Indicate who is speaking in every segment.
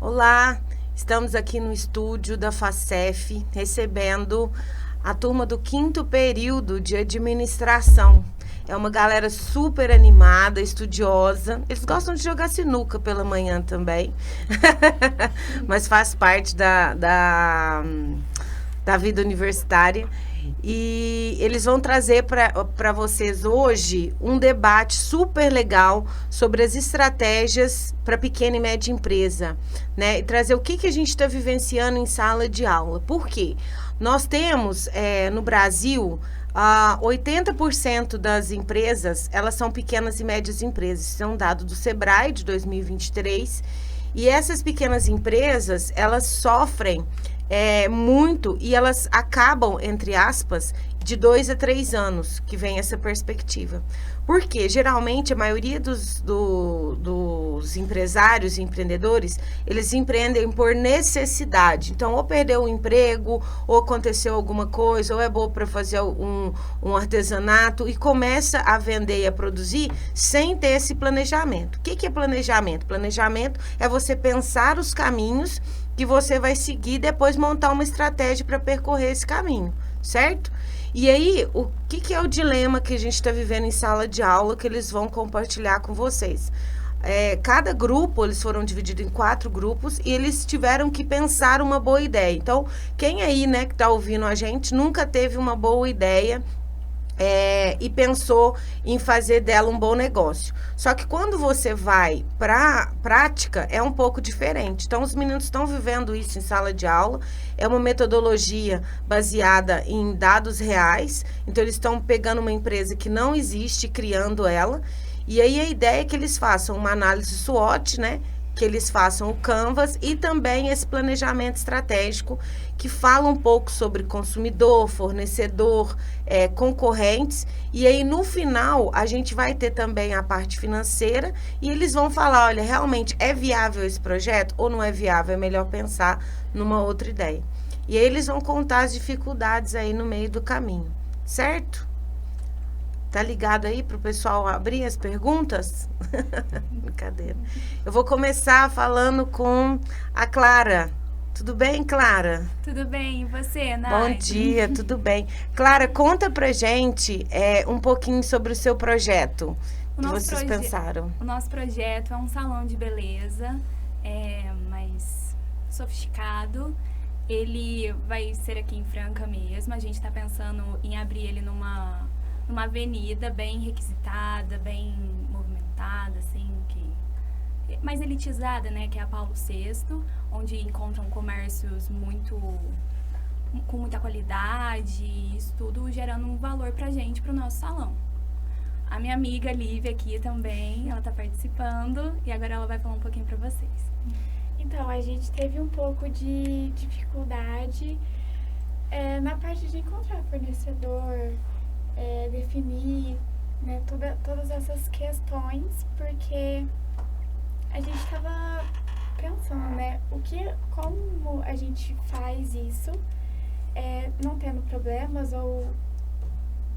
Speaker 1: Olá, estamos aqui no estúdio da FACEF, recebendo a turma do 5º período de administração. É uma galera super animada, estudiosa. Eles gostam de jogar sinuca pela manhã também, mas faz parte da vida universitária. E eles vão trazer para vocês hoje um debate super legal sobre as estratégias para pequena e média empresa, né? E trazer o que a gente está vivenciando em sala de aula. Por quê? Nós temos no Brasil 80% das empresas, elas são pequenas e médias empresas. Isso é um dado do Sebrae de 2023. E essas pequenas empresas, elas sofrem muito e elas acabam, entre aspas, de 2 a 3 anos que vem essa perspectiva. Porque, geralmente, a maioria dos empresários e empreendedores, eles empreendem por necessidade. Então, ou perdeu o emprego, ou aconteceu alguma coisa, ou é bom para fazer um artesanato, e começa a vender e a produzir sem ter esse planejamento. O que é planejamento? Planejamento é você pensar os caminhos que você vai seguir, depois montar uma estratégia para percorrer esse caminho, certo? E aí, o que é o dilema que a gente está vivendo em sala de aula que eles vão compartilhar com vocês? Cada grupo, eles foram divididos em 4 grupos e eles tiveram que pensar uma boa ideia. Então, quem aí, né, que está ouvindo a gente, nunca teve uma boa ideia e pensou em fazer dela um bom negócio. Só que quando você vai para prática, é um pouco diferente. Então, os meninos estão vivendo isso em sala de aula. É uma metodologia baseada em dados reais. Então, eles estão pegando uma empresa que não existe, criando ela. E aí, a ideia é que eles façam uma análise SWOT, né? Que eles façam o Canvas e também esse planejamento estratégico que fala um pouco sobre consumidor, fornecedor, concorrentes. E aí, no final, a gente vai ter também a parte financeira e eles vão falar, olha, realmente é viável esse projeto ou não é viável? É melhor pensar numa outra ideia. E aí, eles vão contar as dificuldades aí no meio do caminho, certo? Tá ligado aí para o pessoal abrir as perguntas? Brincadeira. Eu vou começar falando com a Clara. Tudo bem, Clara?
Speaker 2: Tudo bem, e você, Nath?
Speaker 1: Bom dia, tudo bem. Clara, conta pra gente um pouquinho sobre o seu projeto que vocês pensaram.
Speaker 2: O nosso projeto é um salão de beleza mais sofisticado. Ele vai ser aqui em Franca mesmo. A gente está pensando em abrir ele numa avenida bem requisitada, bem movimentada, assim, mais elitizada, né, que é a Paulo VI, onde encontram comércios com muita qualidade, isso tudo gerando um valor pra gente, pro nosso salão. A minha amiga Lívia aqui também, ela tá participando e agora ela vai falar um pouquinho pra vocês.
Speaker 3: Então, a gente teve um pouco de dificuldade na parte de encontrar fornecedor, definir, né, todas essas questões, porque a gente estava pensando, né, como a gente faz isso, não tendo problemas ou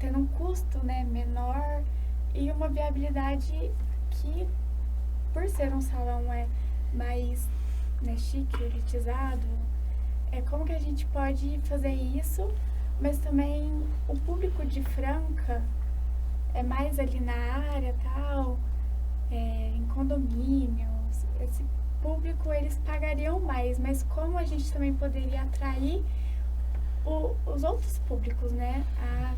Speaker 3: tendo um custo, né, menor e uma viabilidade que, por ser um salão mais, né, chique, elitizado, como que a gente pode fazer isso, mas também o público de Franca é mais ali na área tal, em condomínios, esse público eles pagariam mais, mas como a gente também poderia atrair os outros públicos, né? A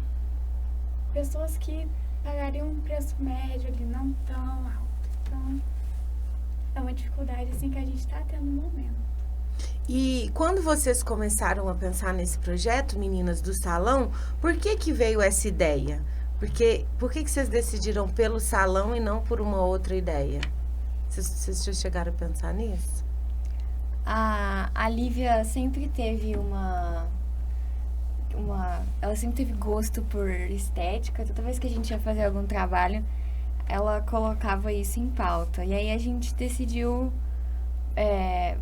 Speaker 3: pessoas que pagariam um preço médio ali, não tão alto. Então, é uma dificuldade assim que a gente está tendo no momento.
Speaker 1: E quando vocês começaram a pensar nesse projeto, meninas do salão, por que veio essa ideia? Por que vocês decidiram pelo salão e não por uma outra ideia? Vocês já chegaram a pensar nisso?
Speaker 4: A Lívia sempre teve ela sempre teve gosto por estética. Toda vez que a gente ia fazer algum trabalho, ela colocava isso em pauta. E aí a gente decidiu,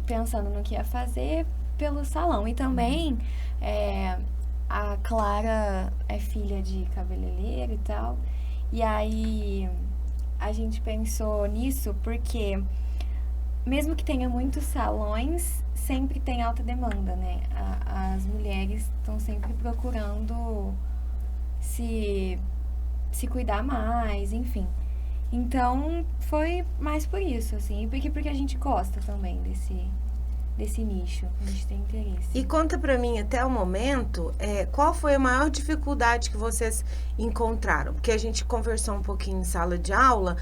Speaker 4: pensando no que ia fazer, pelo salão. E também a Clara é filha de cabeleireiro e tal. E aí a gente pensou nisso porque mesmo que tenha muitos salões, sempre tem alta demanda, né? As mulheres estão sempre procurando se cuidar mais, enfim. Então, foi mais por isso, assim, porque a gente gosta também desse nicho, a gente tem interesse.
Speaker 1: E conta pra mim, até o momento, qual foi a maior dificuldade que vocês encontraram? Porque a gente conversou um pouquinho em sala de aula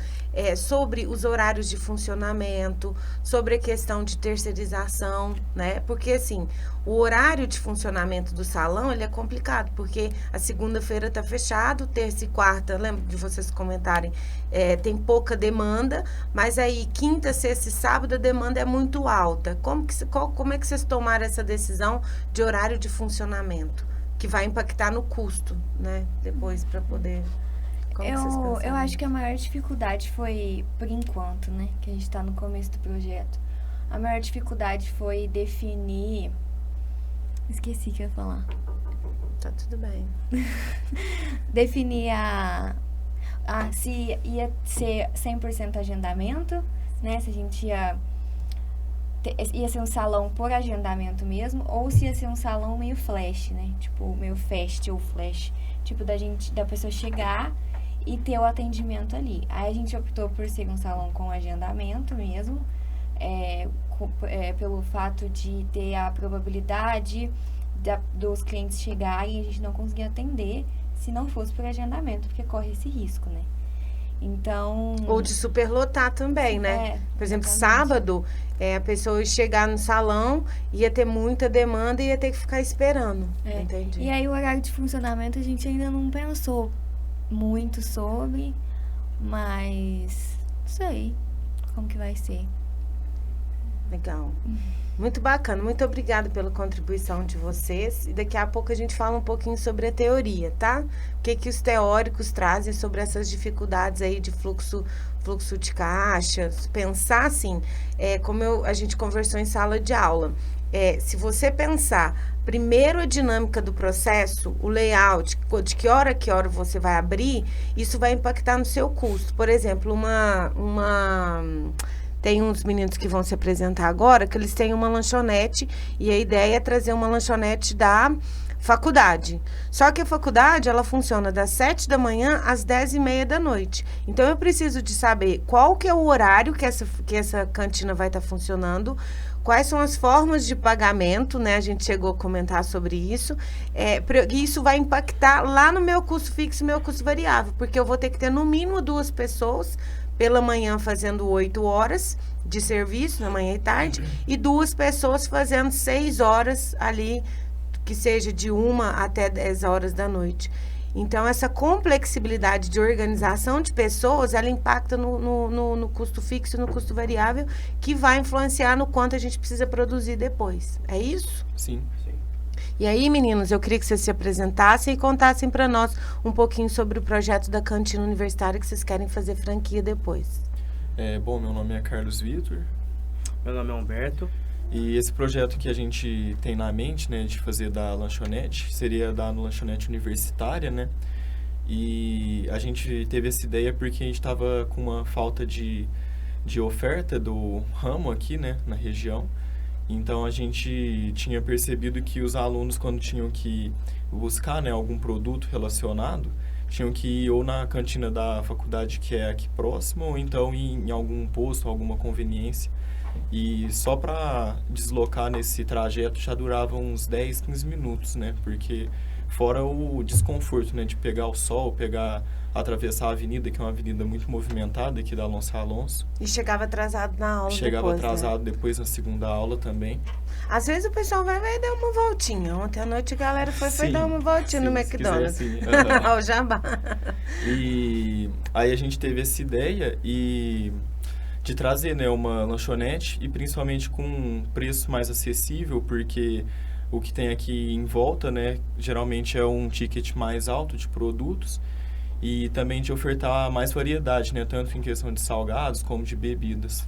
Speaker 1: sobre os horários de funcionamento, sobre a questão de terceirização, né? Porque, assim, o horário de funcionamento do salão, ele é complicado, porque a segunda-feira tá fechado, terça e quarta, lembro de vocês comentarem, tem pouca demanda, mas aí quinta, sexta e sábado a demanda é muito alta. Como é que vocês tomaram essa decisão de horário de funcionamento? Que vai impactar no custo, né? Depois, para poder... Como que vocês pensaram
Speaker 4: Eu acho
Speaker 1: nisso?
Speaker 4: que a maior dificuldade foi, por enquanto, né? Que a gente tá no começo do projeto. A maior dificuldade foi definir... Esqueci o que eu ia falar.
Speaker 1: Tá tudo bem.
Speaker 4: Definir se ia ser 100% agendamento, né? Se a gente ia ser um salão por agendamento mesmo, ou se ia ser um salão meio flash, né? Tipo, meio fast ou flash. Tipo, da pessoa chegar e ter o atendimento ali. Aí a gente optou por ser um salão com agendamento mesmo, pelo fato de ter a probabilidade dos clientes chegarem e a gente não conseguir atender se não fosse por agendamento, porque corre esse risco, né? Então...
Speaker 1: Ou de superlotar também, né? Por exemplo,
Speaker 4: exatamente.
Speaker 1: sábado, a pessoa ia chegar no salão, ia ter muita demanda e ia ter que ficar esperando. Entendi.
Speaker 4: E aí o horário de funcionamento a gente ainda não pensou muito sobre, mas não sei como que vai ser.
Speaker 1: Legal. Muito bacana. Muito obrigada pela contribuição de vocês. E daqui a pouco a gente fala um pouquinho sobre a teoria, tá? O que os teóricos trazem sobre essas dificuldades aí de fluxo de caixa. Pensar assim, como a gente conversou em sala de aula. Se você pensar primeiro a dinâmica do processo, o layout, de que hora você vai abrir, isso vai impactar no seu custo. Por exemplo, tem uns meninos que vão se apresentar agora, que eles têm uma lanchonete, e a ideia é trazer uma lanchonete da faculdade. Só que a faculdade, ela funciona das 7 da manhã às 10h30 da noite. Então, eu preciso de saber qual que é o horário que essa cantina vai estar funcionando, quais são as formas de pagamento, né? A gente chegou a comentar sobre isso. E isso vai impactar lá no meu custo fixo e meu custo variável, porque eu vou ter que ter no mínimo 2 pessoas pela manhã fazendo 8 horas de serviço, na manhã e tarde, e 2 pessoas fazendo 6 horas ali, que seja de 1 até 10 horas da noite. Então, essa complexibilidade de organização de pessoas, ela impacta no custo fixo e no custo variável, que vai influenciar no quanto a gente precisa produzir depois. É isso?
Speaker 5: Sim.
Speaker 1: E aí, meninos, eu queria que vocês se apresentassem e contassem para nós um pouquinho sobre o projeto da cantina universitária que vocês querem fazer franquia depois.
Speaker 5: Bom, meu nome é Carlos Vitor.
Speaker 6: Meu nome é Humberto.
Speaker 5: E esse projeto que a gente tem na mente, né, de fazer da lanchonete, seria da lanchonete universitária, né? E a gente teve essa ideia porque a gente estava com uma falta de oferta do ramo aqui, né, na região. Então, a gente tinha percebido que os alunos, quando tinham que buscar, né, algum produto relacionado, tinham que ir ou na cantina da faculdade, que é aqui próximo, ou então em algum posto, alguma conveniência. E só para deslocar nesse trajeto já durava uns 10, 15 minutos, né? Porque fora o desconforto, né, de pegar o sol, atravessar a avenida, que é uma avenida muito movimentada aqui da Alonso Alonso.
Speaker 1: E chegava atrasado na aula
Speaker 5: Chegava
Speaker 1: depois,
Speaker 5: atrasado
Speaker 1: né?
Speaker 5: depois na segunda aula também.
Speaker 1: Às vezes o pessoal vai dar uma voltinha. Ontem à noite a galera foi dar uma voltinha no
Speaker 5: se
Speaker 1: McDonald's.
Speaker 5: quiser, sim.
Speaker 1: Ao Jabá.
Speaker 5: E aí a gente teve essa ideia de trazer, né, uma lanchonete e principalmente com um preço mais acessível, porque o que tem aqui em volta, né, geralmente é um ticket mais alto de produtos e também de ofertar mais variedade, né, tanto em questão de salgados como de bebidas.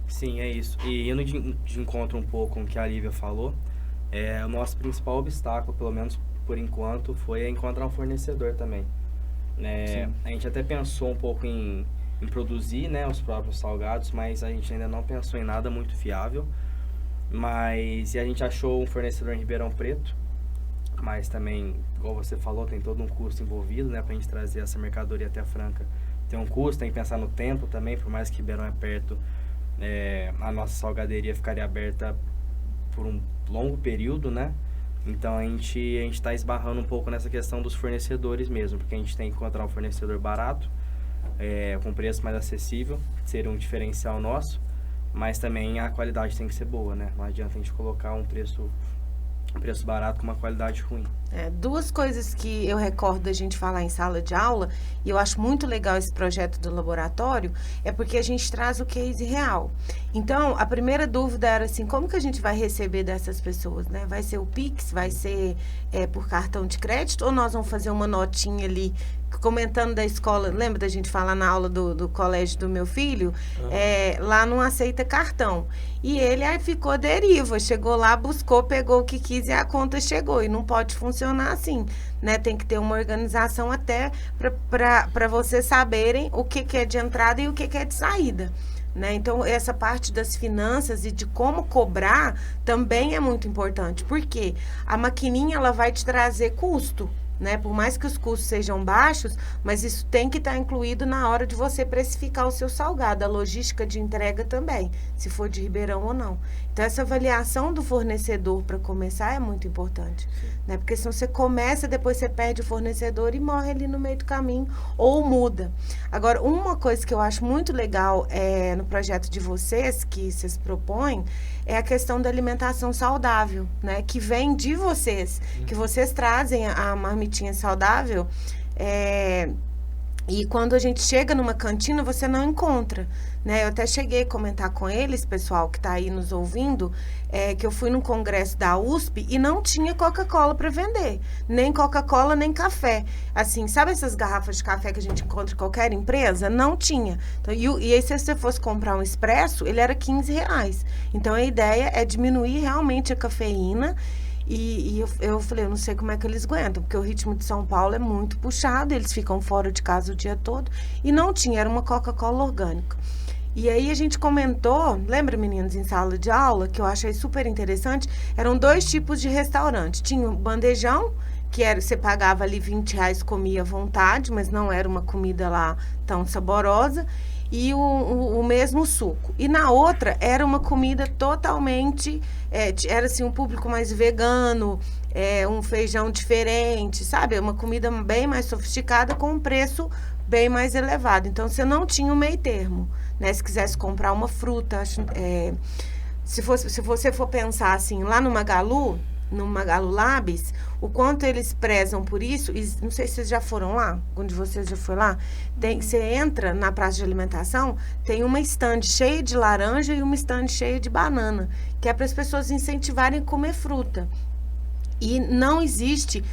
Speaker 6: Sim, é isso. E indo de encontro um pouco com o que a Lívia falou, o nosso principal obstáculo, pelo menos por enquanto, foi encontrar um fornecedor também. A gente até pensou um pouco em em produzir, né, os próprios salgados, mas a gente ainda não pensou em nada muito viável. E a gente achou um fornecedor em Ribeirão Preto, mas também, igual você falou, tem todo um custo envolvido, né, pra gente trazer essa mercadoria até Franca. Tem um custo, tem que pensar no tempo também, por mais que Ribeirão é perto, a nossa salgaderia ficaria aberta por um longo período, né? Então a gente tá esbarrando um pouco nessa questão dos fornecedores mesmo, porque a gente tem que encontrar um fornecedor barato, com preço mais acessível, ser um diferencial nosso, mas também a qualidade tem que ser boa, né? Não adianta a gente colocar um preço barato com uma qualidade ruim.
Speaker 1: Duas coisas que eu recordo da gente falar em sala de aula, e eu acho muito legal esse projeto do laboratório, é porque a gente traz o case real. Então, a primeira dúvida era assim, como que a gente vai receber dessas pessoas, né? Vai ser o Pix, vai ser por cartão de crédito, ou nós vamos fazer uma notinha ali, comentando da escola, lembra da gente falar na aula do colégio do meu filho? Lá não aceita cartão. E ele aí ficou à deriva, chegou lá, buscou, pegou o que quis e a conta chegou. E não pode funcionar assim, né? Tem que ter uma organização até para vocês saberem o que é de entrada e o que é de saída. Né? Então, essa parte das finanças e de como cobrar também é muito importante. Porque a maquininha ela vai te trazer custo. Né? Por mais que os custos sejam baixos, mas isso tem que estar incluído na hora de você precificar o seu salgado, a logística de entrega também, se for de Ribeirão ou não. Então, essa avaliação do fornecedor para começar é muito importante, né? Porque senão você começa, depois você perde o fornecedor e morre ali no meio do caminho, ou muda. Agora, uma coisa que eu acho muito legal no projeto de vocês, que vocês propõem, é a questão da alimentação saudável, né? Que vem de vocês, que vocês trazem a marmitinha saudável, e quando a gente chega numa cantina, você não encontra, né? Eu até cheguei a comentar com eles, pessoal que está aí nos ouvindo, que eu fui num congresso da USP e não tinha Coca-Cola para vender. Nem Coca-Cola, nem café. Assim, sabe essas garrafas de café que a gente encontra em qualquer empresa? Não tinha. Então, e aí, se você fosse comprar um expresso, ele era R$15. Então, a ideia é diminuir realmente a cafeína. E eu falei, eu não sei como é que eles aguentam, porque o ritmo de São Paulo é muito puxado, eles ficam fora de casa o dia todo. E não tinha, era uma Coca-Cola orgânica. E aí a gente comentou, lembra, meninos, em sala de aula, que eu achei super interessante, eram 2 tipos de restaurante. Tinha um bandejão, que era, você pagava ali R$20, comia à vontade, mas não era uma comida lá tão saborosa, e o mesmo suco. E na outra, era uma comida totalmente, era assim, um público mais vegano, um feijão diferente, sabe? Uma comida bem mais sofisticada, com um preço bem mais elevado. Então, você não tinha um meio termo, né? Se quisesse comprar uma fruta, se você for pensar assim, lá no Magalu Labs, o quanto eles prezam por isso, e não sei se vocês já foram lá, onde vocês já foram lá, você entra na praça de alimentação, tem uma estande cheia de laranja e uma estande cheia de banana, que é para as pessoas incentivarem a comer fruta. E não existe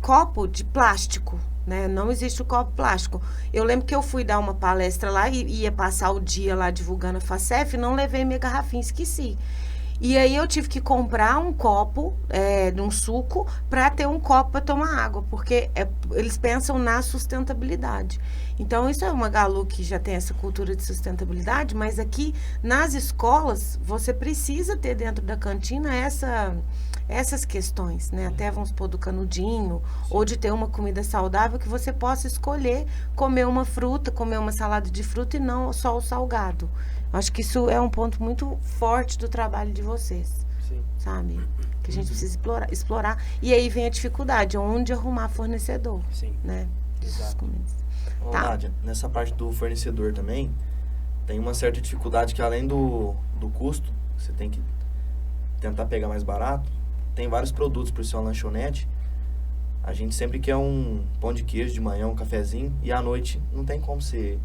Speaker 1: copo de plástico, né? Não existe o copo plástico. Eu lembro que eu fui dar uma palestra lá e ia passar o dia lá divulgando a Facef, não levei minha garrafinha, esqueci. E aí eu tive que comprar um copo de um suco para ter um copo para tomar água, porque eles pensam na sustentabilidade. Então, isso é uma Magalu que já tem essa cultura de sustentabilidade, mas aqui nas escolas você precisa ter dentro da cantina essas questões, né? Até vamos supor do canudinho, ou de ter uma comida saudável que você possa escolher comer uma fruta, comer uma salada de fruta e não só o salgado. Acho que isso é um ponto muito forte do trabalho de vocês. Sim. Sabe? Que a gente precisa explorar. E aí vem a dificuldade, onde arrumar fornecedor.
Speaker 6: Sim.
Speaker 1: Né?
Speaker 6: Exato.
Speaker 5: Tá. Nádia, nessa parte do fornecedor também, tem uma certa dificuldade que além do custo, você tem que tentar pegar mais barato, tem vários produtos por ser uma lanchonete. A gente sempre quer um pão de queijo de manhã, um cafezinho, e à noite não tem como ser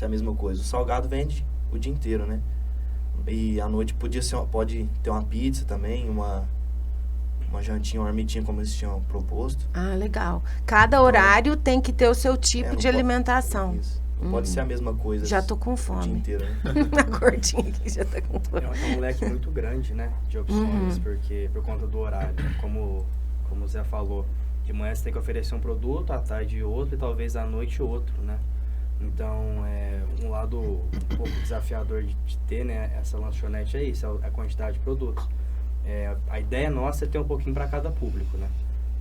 Speaker 5: a mesma coisa. O salgado vende o dia inteiro, né? E à noite pode ter uma pizza também, uma jantinha, uma marmitinha, como eles tinham proposto.
Speaker 1: Ah, legal. Cada horário tem que ter o seu tipo de alimentação.
Speaker 5: Isso. Não pode ser a mesma coisa.
Speaker 1: Já tô com fome.
Speaker 5: O dia inteiro, né?
Speaker 1: A gordinha aqui já tá com fome.
Speaker 6: É um leque muito grande, né? De opções, porque por conta do horário. Como o Zé falou, de manhã você tem que oferecer um produto, à tarde outro e talvez à noite outro, né? Então, um lado um pouco desafiador de ter, né, essa lanchonete é isso, é a quantidade de produtos. A ideia nossa é ter um pouquinho para cada público, né?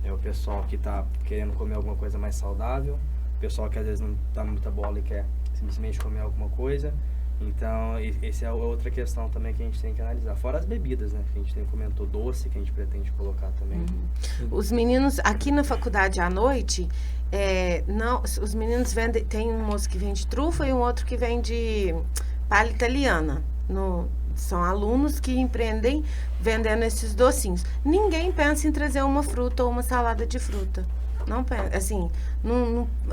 Speaker 6: É o pessoal que está querendo comer alguma coisa mais saudável, o pessoal que às vezes não dá muita bola e quer simplesmente comer alguma coisa. Então, essa é outra questão também que a gente tem que analisar. Fora as bebidas, né? Que a gente comentou, doce, que a gente pretende colocar também.
Speaker 1: Os meninos, aqui na faculdade à noite, não, os meninos vendem, tem um moço que vende trufa e um outro que vende palha italiana. São alunos que empreendem vendendo esses docinhos. Ninguém pensa em trazer uma fruta ou uma salada de fruta. Não pensa, assim,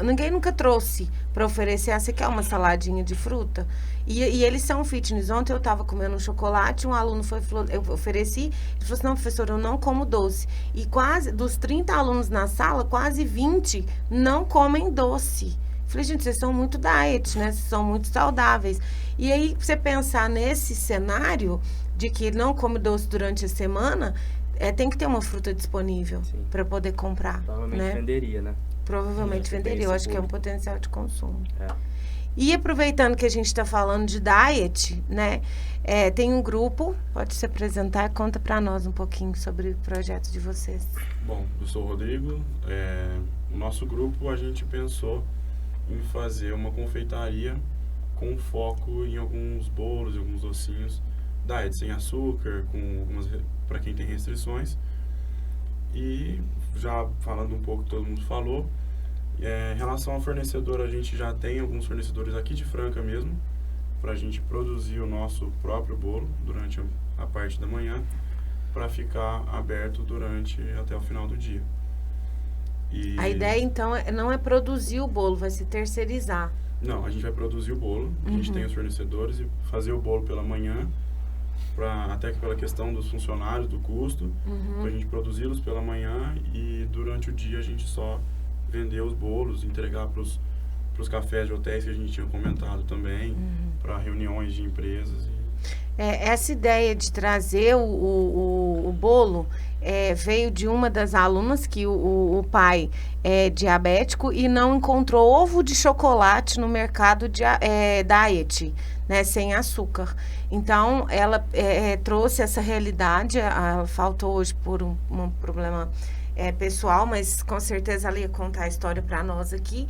Speaker 1: ninguém nunca trouxe para oferecer, você quer uma saladinha de fruta? E eles são fitness. Ontem eu estava comendo um chocolate, um aluno eu ofereci, ele falou assim, não, professor, eu não como doce. E quase, dos 30 alunos na sala, quase 20 não comem doce. Falei, gente, vocês são muito diet, né? Vocês são muito saudáveis. E aí, você pensar nesse cenário de que não come doce durante a semana, tem que ter uma fruta disponível para poder comprar.
Speaker 6: Provavelmente venderia, né?
Speaker 1: Provavelmente venderia. Eu acho que é um potencial de consumo.
Speaker 6: É.
Speaker 1: E aproveitando que a gente está falando de diet, né? Tem um grupo, pode se apresentar, conta para nós um pouquinho sobre o projeto de vocês.
Speaker 7: Bom, eu sou o Rodrigo. O nosso grupo, a gente pensou em fazer uma confeitaria com foco em alguns bolos, alguns docinhos diet, sem açúcar, para quem tem restrições. E já falando um pouco, todo mundo falou, em relação ao fornecedor, a gente já tem alguns fornecedores aqui de Franca mesmo, para a gente produzir o nosso próprio bolo durante a parte da manhã, para ficar aberto até o final do dia. E
Speaker 1: a ideia, então, não é produzir o bolo, vai se terceirizar.
Speaker 7: Não, a gente vai produzir o bolo, a gente tem os fornecedores e fazer o bolo pela manhã, até que pela questão dos funcionários, do custo, para a gente produzi-los pela manhã e durante o dia a gente só vender os bolos, entregar para os cafés de hotéis que a gente tinha comentado também, para reuniões de empresas.
Speaker 1: Essa ideia de trazer o bolo veio de uma das alunas que o pai é diabético e não encontrou ovo de chocolate no mercado diet, né, sem açúcar. Então, ela trouxe essa realidade, ela faltou hoje por um problema pessoal, mas com certeza ela ia contar a história para nós aqui.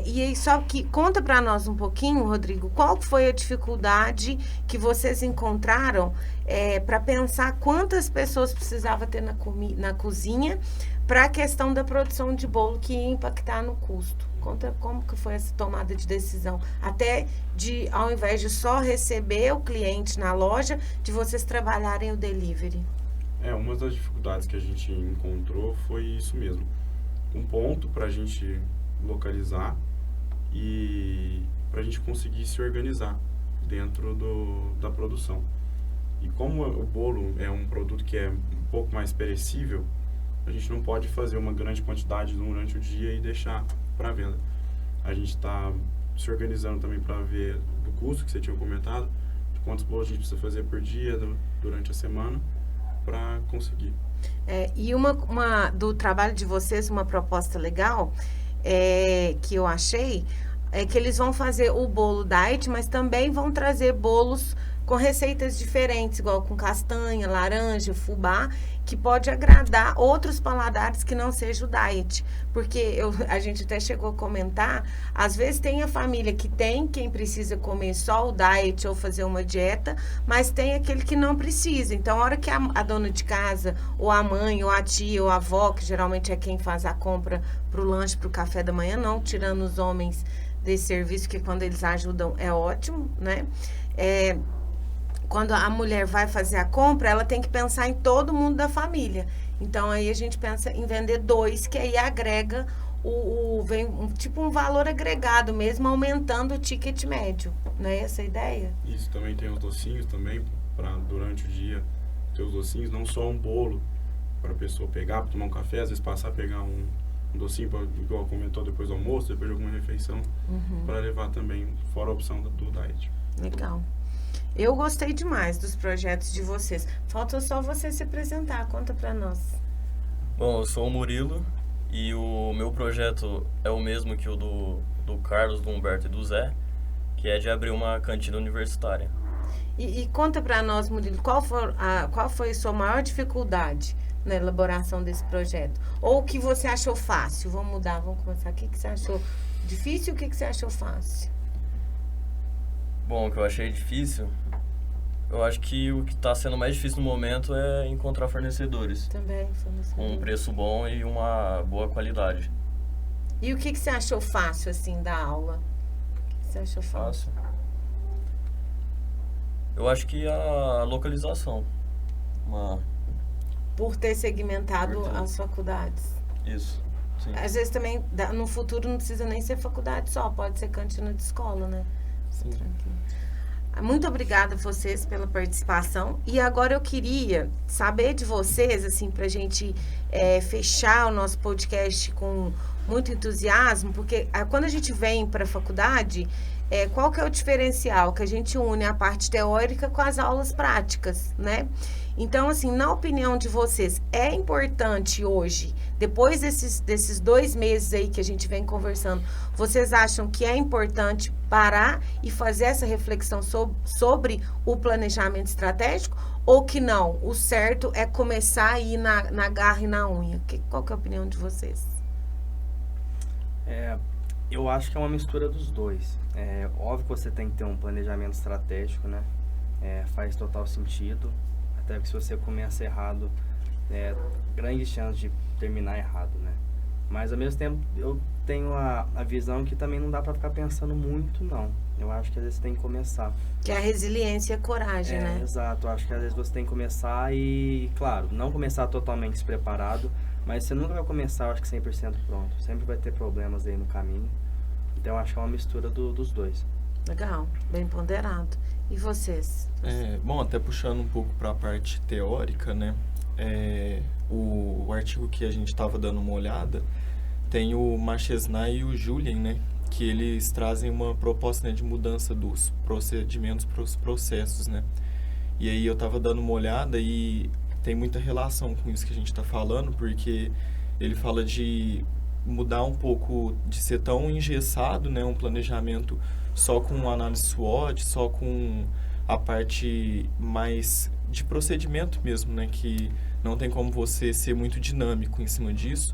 Speaker 1: E aí, só que conta para nós um pouquinho, Rodrigo, qual foi a dificuldade que vocês encontraram para pensar quantas pessoas precisava ter na cozinha para a questão da produção de bolo que ia impactar no custo. Conta como que foi essa tomada de decisão, até de, ao invés de só receber o cliente na loja, de vocês trabalharem o delivery.
Speaker 7: Uma das dificuldades que a gente encontrou foi isso mesmo. Um ponto para a gente localizar e para a gente conseguir se organizar dentro da produção. E como o bolo é um produto que é um pouco mais perecível, a gente não pode fazer uma grande quantidade durante o dia e deixar para venda. A gente está se organizando também para ver do custo que você tinha comentado, de quantos bolos a gente precisa fazer por dia durante a semana para conseguir.
Speaker 1: E do trabalho de vocês, uma proposta legal que eu achei, é que eles vão fazer o bolo diet, mas também vão trazer bolos com receitas diferentes, igual com castanha, laranja, fubá, que pode agradar outros paladares que não seja o diet. Porque a gente até chegou a comentar, às vezes tem a família que tem quem precisa comer só o diet ou fazer uma dieta, mas tem aquele que não precisa. Então, a hora que a dona de casa, ou a mãe, ou a tia, ou a avó, que geralmente é quem faz a compra para o lanche, para o café da manhã, não tirando os homens desse serviço, que quando eles ajudam é ótimo, né? Quando a mulher vai fazer a compra, ela tem que pensar em todo mundo da família. Então, aí a gente pensa em vender 2, que aí agrega vem tipo um valor agregado mesmo, aumentando o ticket médio. Não é essa a ideia?
Speaker 7: Isso, também tem os docinhos também, para durante o dia ter os docinhos, não só um bolo para a pessoa pegar, para tomar um café, às vezes passar a pegar um docinho, igual comentou, depois do almoço, depois de alguma refeição, para levar também, fora a opção do diet.
Speaker 1: Legal. Eu gostei demais dos projetos de vocês. Falta só você se apresentar. Conta pra nós.
Speaker 8: Bom, eu sou o Murilo e o meu projeto é o mesmo que o do do Carlos, do Humberto e do Zé, que é de abrir uma cantina universitária.
Speaker 1: E conta para nós, Murilo, qual foi a sua maior dificuldade na elaboração desse projeto? Ou o que você achou fácil? Vamos mudar, vamos começar. O que você achou difícil e o que você achou fácil?
Speaker 8: Bom, o que eu achei difícil, eu acho que o que está sendo mais difícil no momento é encontrar fornecedores.
Speaker 1: Também,
Speaker 8: Com um preço bom e uma boa qualidade.
Speaker 1: E o que você achou fácil, assim, da aula? O que você achou fácil?
Speaker 8: Eu acho que a localização.
Speaker 1: Por ter segmentado as faculdades.
Speaker 8: Isso, sim.
Speaker 1: Às vezes também, no futuro, não precisa nem ser faculdade só, pode ser cantina de escola, né?
Speaker 5: Sim.
Speaker 1: Tranquilo. Muito obrigada a vocês pela participação. E agora eu queria saber de vocês, assim, pra gente fechar o nosso podcast com muito entusiasmo, porque quando a gente vem para a faculdade, qual que é o diferencial? Que a gente une a parte teórica com as aulas práticas, né? Então, assim, na opinião de vocês, é importante hoje, depois desses 2 meses aí que a gente vem conversando, vocês acham que é importante parar e fazer essa reflexão sobre o planejamento estratégico? Ou que não? O certo é começar a ir na garra e na unha? Qual que é a opinião de vocês?
Speaker 6: Eu acho que é uma mistura dos dois. É óbvio que você tem que ter um planejamento estratégico, né? Faz total sentido. Até que se você começa errado, grandes chances de terminar errado, né? Mas ao mesmo tempo eu tenho a visão que também não dá para ficar pensando muito, não. Eu acho que às vezes você tem que começar.
Speaker 1: Que é a resiliência e a coragem, né?
Speaker 6: Exato. Eu acho que às vezes você tem que começar e, claro, não começar totalmente despreparado, mas você nunca vai começar, eu acho que 100% pronto. Sempre vai ter problemas aí no caminho. Então eu acho que é uma mistura dos dois.
Speaker 1: Legal, bem ponderado. E vocês?
Speaker 5: Bom, até puxando um pouco para a parte teórica, né? O artigo que a gente estava dando uma olhada tem o Machesnay e o Julien, né? Que eles trazem uma proposta, né, de mudança dos procedimentos para os processos, né? E aí eu estava dando uma olhada e tem muita relação com isso que a gente está falando, porque ele fala de mudar um pouco, de ser tão engessado, né? Um planejamento só com análise SWOT, só com a parte mais de procedimento mesmo, né? Que não tem como você ser muito dinâmico em cima disso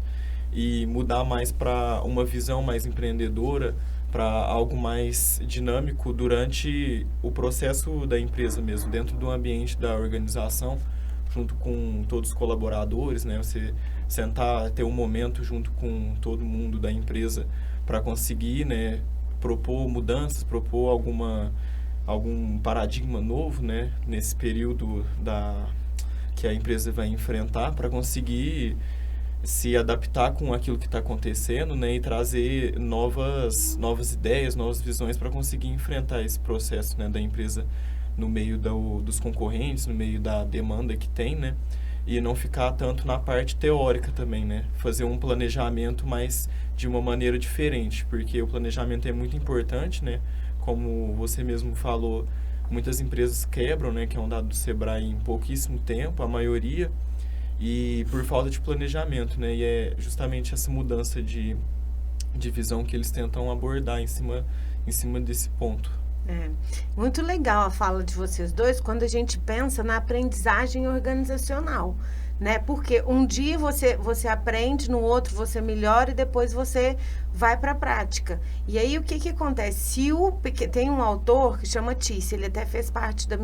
Speaker 5: e mudar mais para uma visão mais empreendedora, para algo mais dinâmico durante o processo da empresa mesmo, dentro do ambiente da organização, junto com todos os colaboradores, né? Você sentar, ter um momento junto com todo mundo da empresa para conseguir, né, propor mudanças, propor algum paradigma novo, né, nesse período que a empresa vai enfrentar, para conseguir se adaptar com aquilo que está acontecendo, né, e trazer novas ideias, novas visões para conseguir enfrentar esse processo, né, da empresa no meio dos concorrentes, no meio da demanda que tem, né, e não ficar tanto na parte teórica também, né, fazer um planejamento mais de uma maneira diferente, porque o planejamento é muito importante, né, como você mesmo falou, muitas empresas quebram, né, que é um dado do Sebrae, em pouquíssimo tempo, a maioria, e por falta de planejamento, né, e é justamente essa mudança de visão que eles tentam abordar em cima desse ponto.
Speaker 1: Muito legal a fala de vocês dois quando a gente pensa na aprendizagem organizacional, né? Porque um dia você aprende, no outro você melhora e depois você vai para a prática. E aí o que acontece? Tem um autor que chama Tisse, ele até fez parte da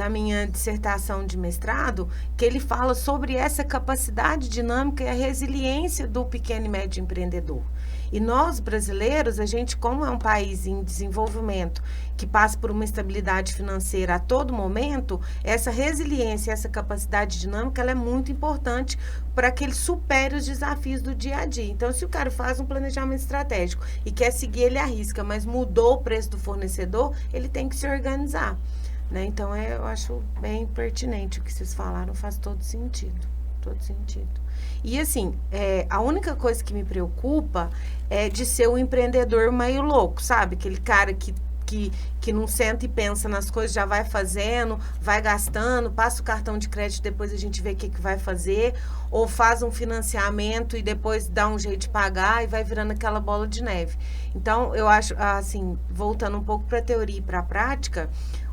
Speaker 1: minha dissertação de mestrado, que ele fala sobre essa capacidade dinâmica e a resiliência do pequeno e médio empreendedor. E nós, brasileiros, a gente, como é um país em desenvolvimento, que passa por uma estabilidade financeira a todo momento, essa resiliência, essa capacidade dinâmica, ela é muito importante para que ele supere os desafios do dia a dia. Então, se o cara faz um planejamento estratégico e quer seguir, ele arrisca, mas mudou o preço do fornecedor, ele tem que se organizar, né? Então, eu acho bem pertinente o que vocês falaram, faz todo sentido. E assim, a única coisa que me preocupa é de ser um empreendedor meio louco, sabe? Aquele cara que que não senta e pensa nas coisas, já vai fazendo, vai gastando, passa o cartão de crédito, depois a gente vê o que vai fazer, ou faz um financiamento e depois dá um jeito de pagar e vai virando aquela bola de neve. Então, eu acho, assim, voltando um pouco para a teoria e para a prática,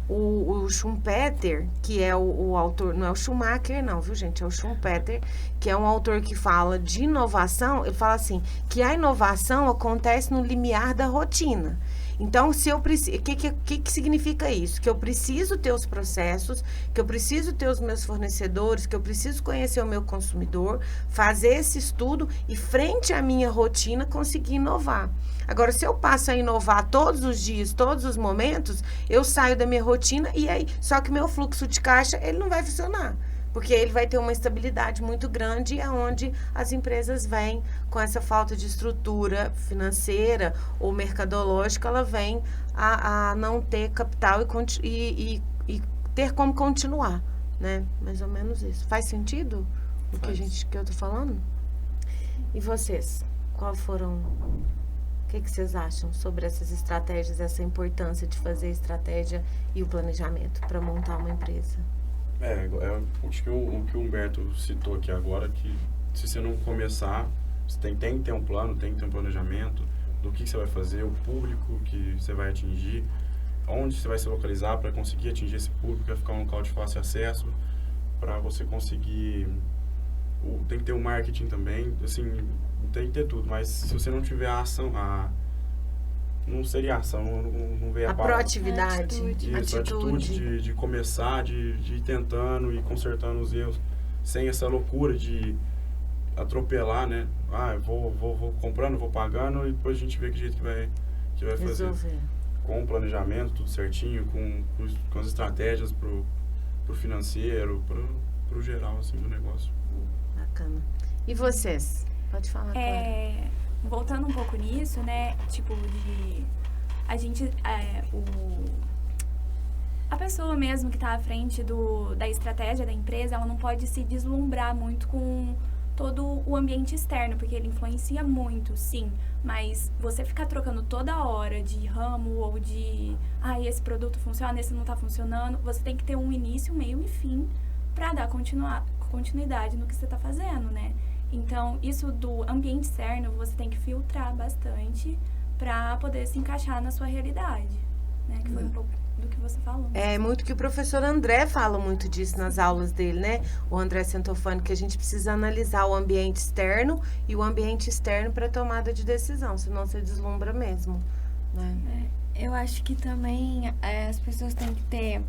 Speaker 1: o Schumpeter, que é o autor, não é o Schumacher não, viu gente, é o Schumpeter, que é um autor que fala de inovação, ele fala assim, que a inovação acontece no limiar da rotina. Então, se eu preciso, que significa isso? Que eu preciso ter os processos, que eu preciso ter os meus fornecedores, que eu preciso conhecer o meu consumidor, fazer esse estudo e, frente à minha rotina, conseguir inovar. Agora, se eu passo a inovar todos os dias, todos os momentos, eu saio da minha rotina e aí, só que meu fluxo de caixa, ele não vai funcionar. Porque ele vai ter uma estabilidade muito grande, aonde as empresas vêm com essa falta de estrutura financeira ou mercadológica, ela vem a não ter capital e ter como continuar, né? Mais ou menos isso. Faz sentido o que eu tô falando? E vocês? Qual foram... O que vocês acham sobre essas estratégias, essa importância de fazer a estratégia e o planejamento para montar uma empresa?
Speaker 7: Acho que o que o Humberto citou aqui agora, que se você não começar, você tem que ter um plano, tem que ter um planejamento do que você vai fazer, o público que você vai atingir, onde você vai se localizar para conseguir atingir esse público, vai ficar um local de fácil acesso, para você conseguir... Tem que ter o marketing também, assim, tem que ter tudo, mas se você não tiver a ação, não seria ação, não veio a
Speaker 1: proatividade,
Speaker 7: Isso, a atitude de começar, de ir tentando e consertando os erros, sem essa loucura de atropelar, né? Eu vou comprando, vou pagando e depois a gente vê que jeito que vai fazer. Com o planejamento, tudo certinho, com as estratégias pro financeiro, pro geral, assim, do negócio.
Speaker 1: Bacana. E vocês? Pode falar, Clara.
Speaker 2: Voltando um pouco nisso, né, tipo, a gente, a pessoa mesmo que está à frente da estratégia da empresa, ela não pode se deslumbrar muito com todo o ambiente externo, porque ele influencia muito, sim, mas você ficar trocando toda hora de ramo ou de, esse produto funciona, esse não está funcionando, você tem que ter um início, meio e fim para dar continuidade no que você está fazendo, né? Então, isso do ambiente externo, você tem que filtrar bastante para poder se encaixar na sua realidade, né? Que foi um pouco do que você falou.
Speaker 1: É muito que o professor André fala muito disso nas aulas dele, né? O André Santofani, que a gente precisa analisar o ambiente externo e o ambiente externo para tomada de decisão, senão você deslumbra mesmo, né?
Speaker 4: Eu acho que também as pessoas têm que ter...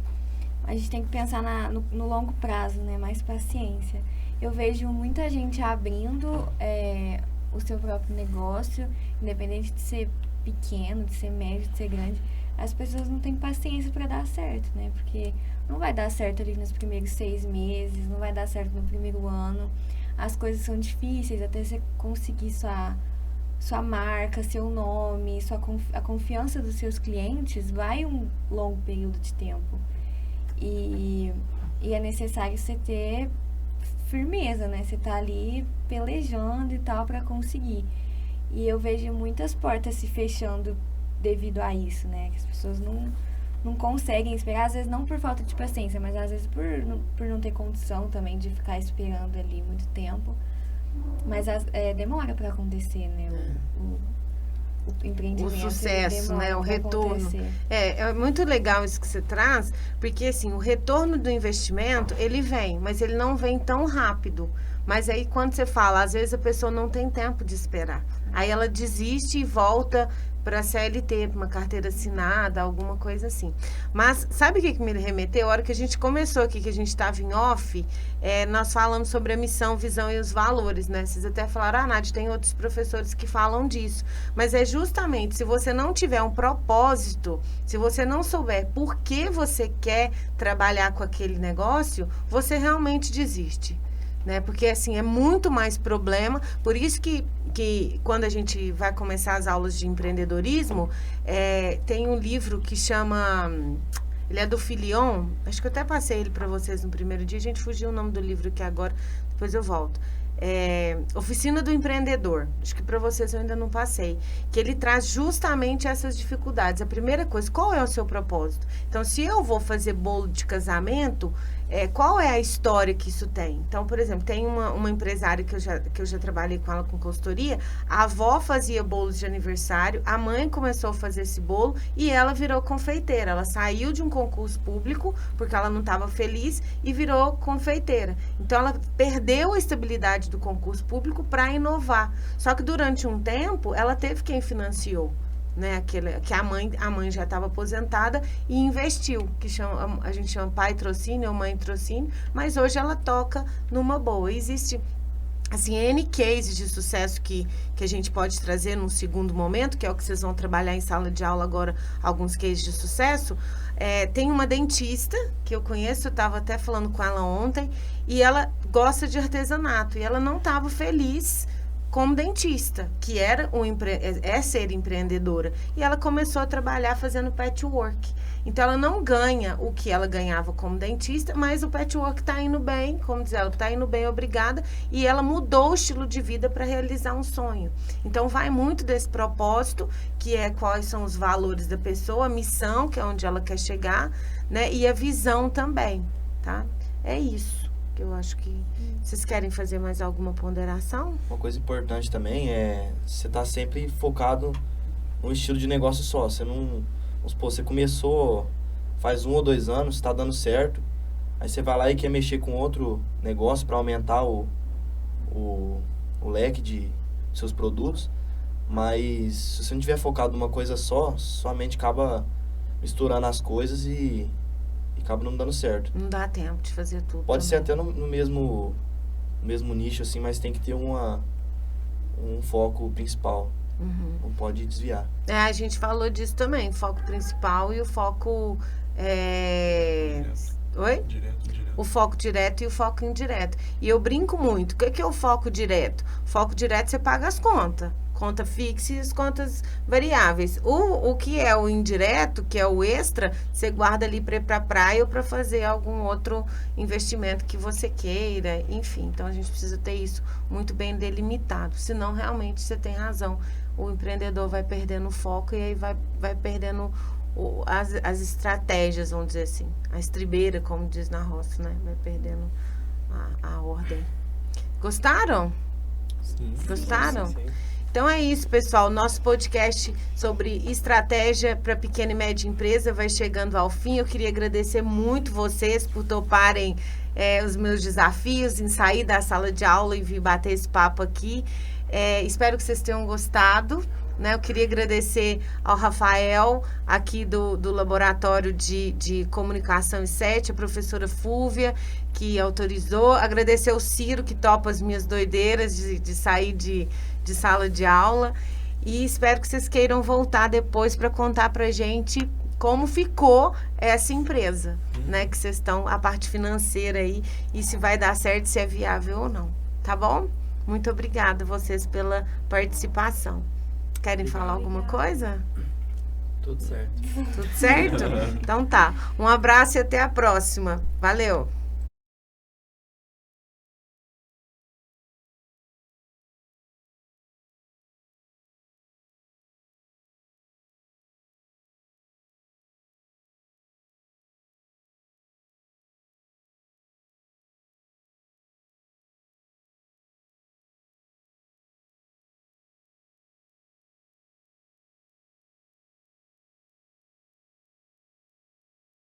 Speaker 4: A gente tem que pensar no longo prazo, né? Mais paciência. Eu vejo muita gente abrindo o seu próprio negócio, independente de ser pequeno, de ser médio, de ser grande. As pessoas não têm paciência para dar certo, né? Porque não vai dar certo ali nos primeiros 6 meses, não vai dar certo no primeiro ano. As coisas são difíceis, até você conseguir sua marca, seu nome, a confiança dos seus clientes, vai um longo período de tempo. E é necessário você ter firmeza, né? Você tá ali pelejando e tal para conseguir. E eu vejo muitas portas se fechando devido a isso, né? Que as pessoas não conseguem esperar, às vezes não por falta de paciência, mas às vezes por não ter condição também de ficar esperando ali muito tempo. Mas demora para acontecer, né? O empreendimento,
Speaker 1: o sucesso, né? O retorno.
Speaker 4: Acontecer.
Speaker 1: É muito legal isso que você traz, porque assim, o retorno do investimento, ele vem, mas ele não vem tão rápido. Mas aí quando você fala, às vezes a pessoa não tem tempo de esperar. Aí ela desiste e volta para a CLT, para uma carteira assinada, alguma coisa assim. Mas sabe o que me remeteu? A hora que a gente começou aqui, que a gente estava em off, nós falamos sobre a missão, visão e os valores, né? Vocês até falaram, Nádia, tem outros professores que falam disso. Mas é justamente, se você não tiver um propósito, se você não souber por que você quer trabalhar com aquele negócio, você realmente desiste. Né? Porque, assim, é muito mais problema. Por isso que quando a gente vai começar as aulas de empreendedorismo, tem um livro que chama Ele é do Filion. Acho que eu até passei ele para vocês no primeiro dia. A gente fugiu o nome do livro aqui agora. Depois eu volto. Oficina do Empreendedor. Acho que para vocês eu ainda não passei. Que ele traz justamente essas dificuldades. A primeira coisa, qual é o seu propósito? Então, se eu vou fazer bolo de casamento, qual é a história que isso tem? Então, por exemplo, tem uma empresária que eu já trabalhei com ela com consultoria. A avó fazia bolos de aniversário, a mãe começou a fazer esse bolo e ela virou confeiteira. Ela saiu de um concurso público porque ela não estava feliz e virou confeiteira. Então, ela perdeu a estabilidade do concurso público para inovar. Só que durante um tempo, ela teve quem financiou. Né, que a mãe já estava aposentada e investiu, que a gente chama pai trocínio ou mãe trocínio, mas hoje ela toca numa boa. Existe assim, N cases de sucesso que a gente pode trazer num segundo momento, que é o que vocês vão trabalhar em sala de aula agora, alguns cases de sucesso. Tem uma dentista que eu conheço, eu estava até falando com ela ontem, e ela gosta de artesanato, e ela não estava feliz como dentista, que é ser empreendedora. E ela começou a trabalhar fazendo patchwork. Então, ela não ganha o que ela ganhava como dentista, mas o patchwork está indo bem, como diz ela, está indo bem, obrigada. E ela mudou o estilo de vida para realizar um sonho. Então, vai muito desse propósito, que é quais são os valores da pessoa, a missão, que é onde ela quer chegar, né? E a visão também, tá? É isso que eu acho que... Vocês querem fazer mais alguma ponderação?
Speaker 9: Uma coisa importante também é você estar sempre focado num estilo de negócio só. Você não... Vamos supor, você começou faz 1 ou 2 anos, está dando certo, aí você vai lá e quer mexer com outro negócio para aumentar o leque de seus produtos, mas se você não tiver focado numa coisa só, sua mente acaba misturando as coisas e acaba não dando certo.
Speaker 1: Não dá tempo de fazer tudo.
Speaker 9: Pode
Speaker 1: também.
Speaker 9: ser até no mesmo nicho, assim, mas tem que ter um foco principal.
Speaker 1: Uhum.
Speaker 9: Não pode desviar.
Speaker 1: A gente falou disso também, foco principal e o foco... Oi?
Speaker 7: Direto.
Speaker 1: O foco direto e o foco indireto. E eu brinco muito. O que é o foco direto? Foco direto, você paga as contas. Conta fixa e as contas variáveis. O que é o indireto, que é o extra, você guarda ali para ir para a praia ou para fazer algum outro investimento que você queira. Enfim, então a gente precisa ter isso muito bem delimitado. Senão, realmente, você tem razão. O empreendedor vai perdendo o foco e aí vai perdendo as estratégias, vamos dizer assim. A estribeira, como diz na roça, né? Vai perdendo a ordem. Gostaram?
Speaker 5: Sim.
Speaker 1: Gostaram?
Speaker 6: Sim.
Speaker 1: Então é isso, pessoal. Nosso podcast sobre estratégia para pequena e média empresa vai chegando ao fim. Eu queria agradecer muito vocês por toparem os meus desafios em sair da sala de aula e vir bater esse papo aqui. Espero que vocês tenham gostado. Né? Eu queria agradecer ao Rafael, aqui do Laboratório de Comunicação e SET, a professora Fúvia, que autorizou. Agradecer ao Ciro, que topa as minhas doideiras de sair de sala de aula. E espero que vocês queiram voltar depois para contar pra gente como ficou essa empresa, né? Que vocês estão, a parte financeira aí, e se vai dar certo, se é viável ou não. Tá bom? Muito obrigada a vocês pela participação. Querem falar alguma coisa?
Speaker 6: Tudo certo.
Speaker 1: Tudo certo? Então tá. Um abraço e até a próxima. Valeu!